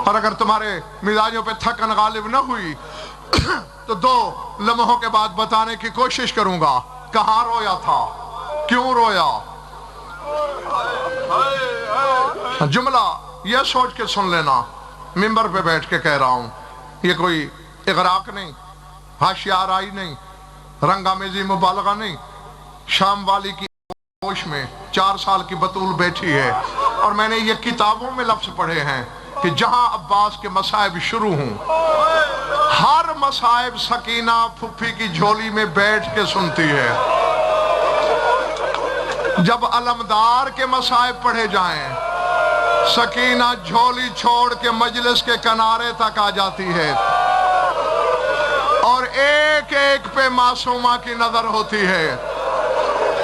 اور اگر تمہارے مزاجوں پہ تھکن غالب نہ ہوئی تو 2 لمحوں کے بعد بتانے کی کوشش کروں گا. کہاں رویا تھا، کیوں رویا؟ جملہ یہ سوچ کے سن لینا، ممبر پہ بیٹھ کے کہہ رہا ہوں، یہ کوئی اغراق نہیں، حاشیہ آرائی نہیں، رنگامیزی مبالغہ نہیں۔ شام والی کی ہوش میں 4 سال کی بطول بیٹھی ہے، اور میں نے یہ کتابوں میں لفظ پڑھے ہیں کہ جہاں عباس کے مصائب شروع ہوں، ہر مصائب سکینہ پھپھی کی جھولی میں بیٹھ کے سنتی ہے۔ جب علمدار کے مصائب پڑھے جائیں، سکینہ جھولی چھوڑ کے مجلس کے کنارے تک آ جاتی ہے، اور ایک ایک پہ معصومہ کی نظر ہوتی ہے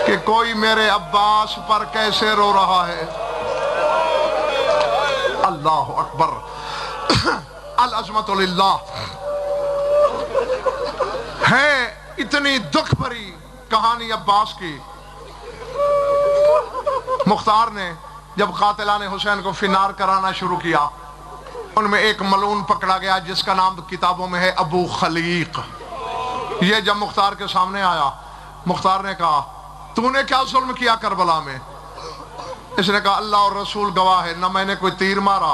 کہ کوئی میرے عباس پر کیسے رو رہا ہے۔ اللہ اکبر، العظمت للہ۔ ہے اتنی دکھ بھری کہانی عباس کی۔ مختار نے جب قاتلان حسین کو فنار کرانا شروع کیا، ان میں ایک ملعون پکڑا گیا جس کا نام کتابوں میں ہے ابو خلیق۔ یہ جب مختار کے سامنے آیا، مختار نے کہا تو نے کیا ظلم کیا کربلا میں؟ اس نے کہا اللہ اور رسول گواہ ہے، نہ میں نے کوئی تیر مارا،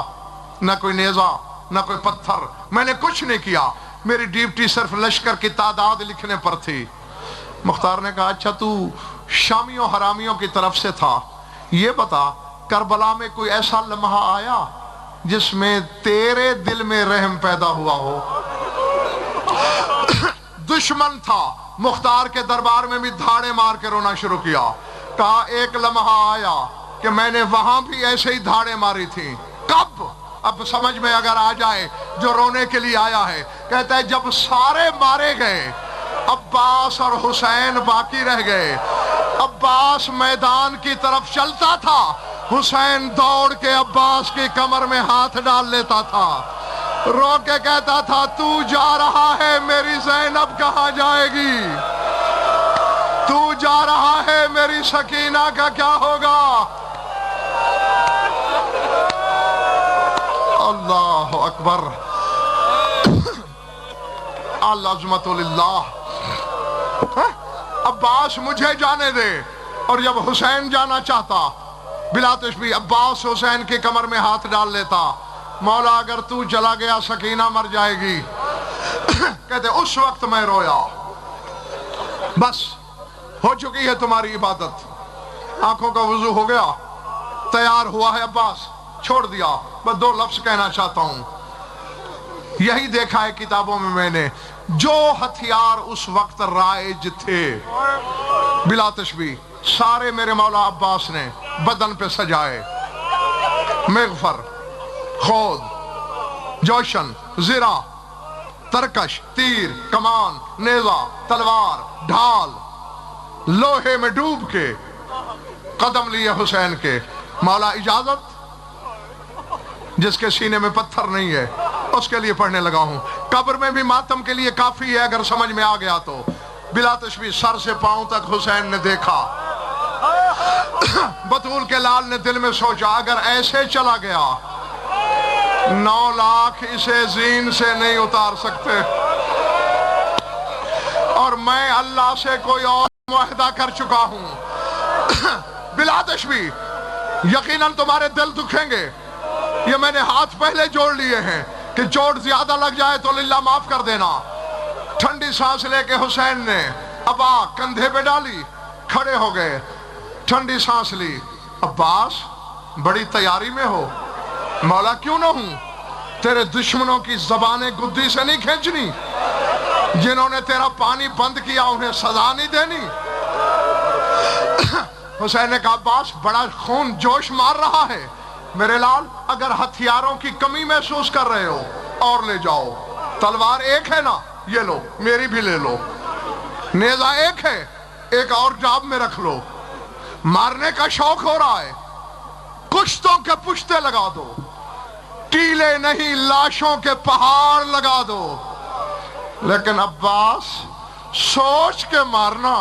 نہ کوئی نیزہ، نہ کوئی پتھر، میں نے کچھ نہیں کیا، میری ڈیوٹی صرف لشکر کی تعداد لکھنے پر تھی۔ مختار نے کہا اچھا تو شامیوں حرامیوں کی طرف سے تھا، یہ بتا کربلا میں کوئی ایسا لمحہ آیا جس میں تیرے دل میں رحم پیدا ہوا ہو؟ دشمن تھا، مختار کے دربار میں بھی دھاڑے مار کے رونا شروع کیا۔ کہا ایک لمحہ آیا کہ میں نے وہاں بھی ایسے ہی دھاڑے ماری تھی۔ کب؟ اب سمجھ میں اگر آ جائے جو رونے کے لیے آیا ہے۔ کہتا ہے جب سارے مارے گئے، عباس اور حسین باقی رہ گئے۔ عباس میدان کی طرف چلتا تھا، حسین دوڑ کے عباس کی کمر میں ہاتھ ڈال لیتا تھا، رو کے کہتا تھا تو جا رہا ہے میری زینب کہاں جائے گی؟ تو جا رہا ہے میری سکینہ کا کیا ہوگا؟ اللہ اکبر، العظمت للہ۔ عباس مجھے جانے دے، اور جب حسین جانا چاہتا بلا تشبیہ عباس حسین کی کمر میں ہاتھ ڈال لیتا، مولا اگر تو چلا گیا سکینہ مر جائے گی۔ کہتے اس وقت میں رویا، بس ہو چکی ہے تمہاری عبادت، آنکھوں کا وضو ہو گیا، تیار ہوا ہے عباس، چھوڑ دیا، بس 2 لفظ کہنا چاہتا ہوں۔ یہی دیکھا ہے کتابوں میں نے، جو ہتھیار اس وقت رائج تھے بلا تشبیہ سارے میرے مولا عباس نے بدن پہ سجائے۔ مغفر، خود، جوشن، زرہ، ترکش، تیر، کمان، نیزہ، تلوار، ڈھال، لوہے میں ڈوب کے قدم لیے حسین کے۔ مولا اجازت؟ جس کے سینے میں پتھر نہیں ہے اس کے لیے پڑھنے لگا ہوں۔ قبر میں بھی ماتم کے لیے کافی ہے اگر سمجھ میں آ گیا تو۔ بلا تشبیہ سر سے پاؤں تک حسین نے دیکھا۔ بطول کے لال نے دل میں سوچا اگر ایسے چلا گیا 9 لاکھ اسے زین سے نہیں اتار سکتے، اور میں اللہ سے کوئی اور معاہدہ کر چکا ہوں۔ بلا تشبیہ یقیناً تمہارے دل دکھیں گے، یہ میں نے ہاتھ پہلے جوڑ لیے ہیں کہ چوٹ زیادہ لگ جائے تو للہ معاف کر دینا۔ ٹھنڈی سانس لے کے حسین نے ابا کندھے پہ ڈالی، کھڑے ہو گئے، ٹھنڈی سانس لی۔ عباس بڑی تیاری میں ہو؟ مولا کیوں نہ ہوں، تیرے دشمنوں کی زبانیں گدی سے نہیں کھینچنی، جنہوں نے تیرا پانی بند کیا انہیں سزا نہیں دینی۔ حسین نے کہا عباس بڑا خون جوش مار رہا ہے، میرے لال اگر ہتھیاروں کی کمی محسوس کر رہے ہو اور لے جاؤ، تلوار ایک ہے نا، یہ لو، میری بھی لے لو، نیزہ ایک ہے، ایک اور جاب میں رکھ لو، مارنے کا شوق ہو رہا ہے، کشتوں کے پشتے لگا دو، ٹیلے نہیں لاشوں کے پہاڑ لگا دو۔ لیکن عباس سوچ کے مارنا،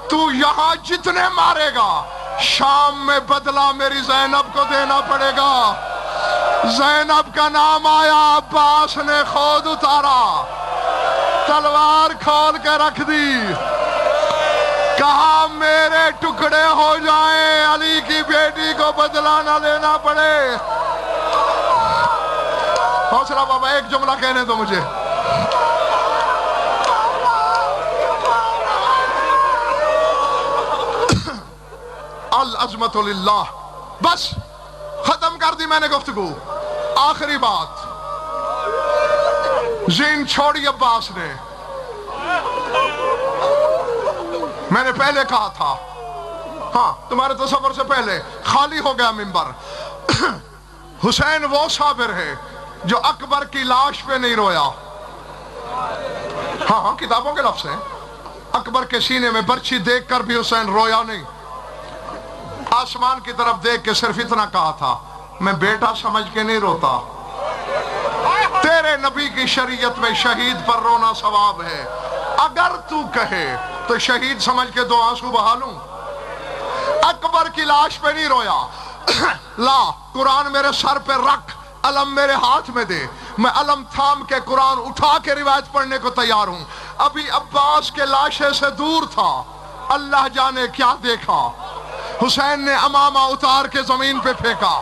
تو یہاں جتنے مارے گا شام میں بدلہ میری زینب کو دینا پڑے گا۔ زینب کا نام آیا، عباس نے خود اتارا، تلوار کھول کے رکھ دی۔ کہا میرے ٹکڑے ہو جائیں علی کی بیٹی کو بدلہ نہ لینا پڑے. حوصلہ بابا ایک جملہ کہنے دو مجھے. العظمت للہ. بس ختم کر دی میں نے گفتگو. آخری بات زین چھوڑی عباس نے. میں نے پہلے کہا تھا ہاں تمہارے تصور سے پہلے خالی ہو گیا منبر. حسین وہ صابر ہے جو اکبر کی لاش پہ نہیں رویا. ہاں کتابوں کے لفظ ہیں. اکبر کے سینے میں برچھی دیکھ کر بھی حسین رویا نہیں. آسمان کی طرف دیکھ کے صرف اتنا کہا تھا میں بیٹا سمجھ کے نہیں روتا. تیرے نبی کی شریعت میں شہید پر رونا ثواب ہے. اگر تو کہے تو شہید سمجھ کے 2 آنسو بہا لوں. اکبر کی لاش پہ نہیں رویا. لا قرآن میرے سر پہ رکھ, علم میرے ہاتھ میں دے, میں علم تھام کے قرآن اٹھا کے روایت پڑھنے کو تیار ہوں. ابھی عباس کے لاشے سے دور تھا, اللہ جانے کیا دیکھا. حسین نے امامہ اتار کے زمین پہ پھینکا,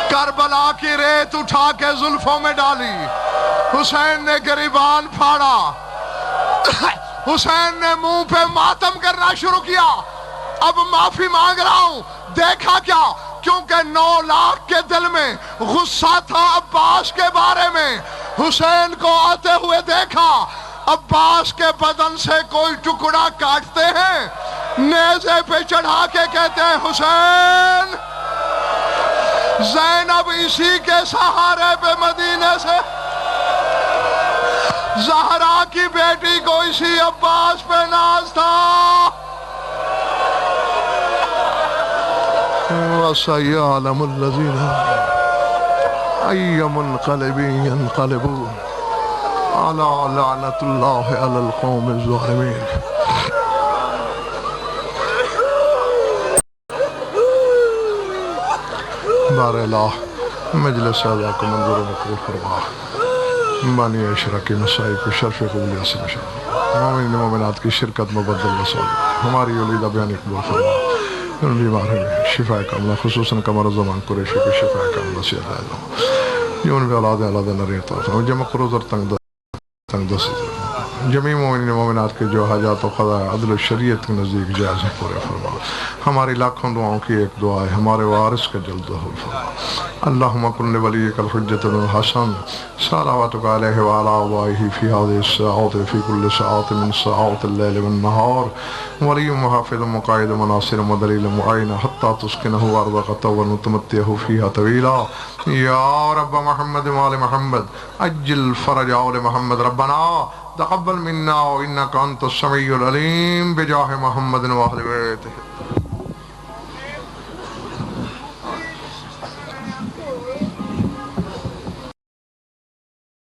کربلا کی ریت اٹھا کے زلفوں میں ڈالی. حسین نے گریبان پھاڑا, حسین نے منہ پہ ماتم کرنا شروع کیا. اب معافی مانگ رہا ہوں. دیکھا کیا؟ کیونکہ 9 لاکھ کے دل میں غصہ تھا عباس کے بارے میں. حسین کو آتے ہوئے دیکھا, عباس کے بدن سے کوئی ٹکڑا کاٹتے ہیں, نیزے پہ چڑھا کے کہتے ہیں حسین. زینب اسی کے سہارے پہ مدینے سے, زہرا کی بیٹی کو اسی عباس پہ ناز تھا. وَسَيَعْلَمُ الَّذِينَ أَيَّ مُنْقَلِبٍ يَنْقَلِبُونَ عَلَى لَعْنَةُ اللَّهِ عَلَى الْقَوْمِ الظَّالِمِينَ. بار الہ مجلس اعلیٰ کو منظور و مقبول فرما. بانی عشرہ کی مسائل کو شرف قبولیت سے بشار. مومن مومنات کی شرکت مبدل وصول. ہماری ولیدہ بیانی قبول فرما. ان بیمار ہیں شفا کاملہ, خصوصاً کمر زمان قریشی کی شفا کاملہ سے علیہ. یہ ان بھی اولاد نہ رہتا تھا. جمع قروض اور تنگ دستی. جمیع مومنین مومنات کے جو حاجات و قضاء عدل و شریعت کے نزدیک جائز ہیں پورے فرما. ہماری لاکھوں دعاؤں کی ایک دعا ہے, ہمارے وارث کا جلد ظہور فرما. اللہم کن ولیک الحجۃ بن الحسن صلواتک علیہ وعلی آبائہ فی هذه الساعات فی کل ساعات من ساعات اللیل والنہار, ولی محافظ مقائد مناصر مدلیل معین حتی تسکنہ ارضک طولا وتمتعہ فیہا طویلا. یا رب محمد وآل محمد اجل فرج آل محمد. ربنا تقبل منا وإنك أنت السميع العليم بجاه محمد وآل بیتہ.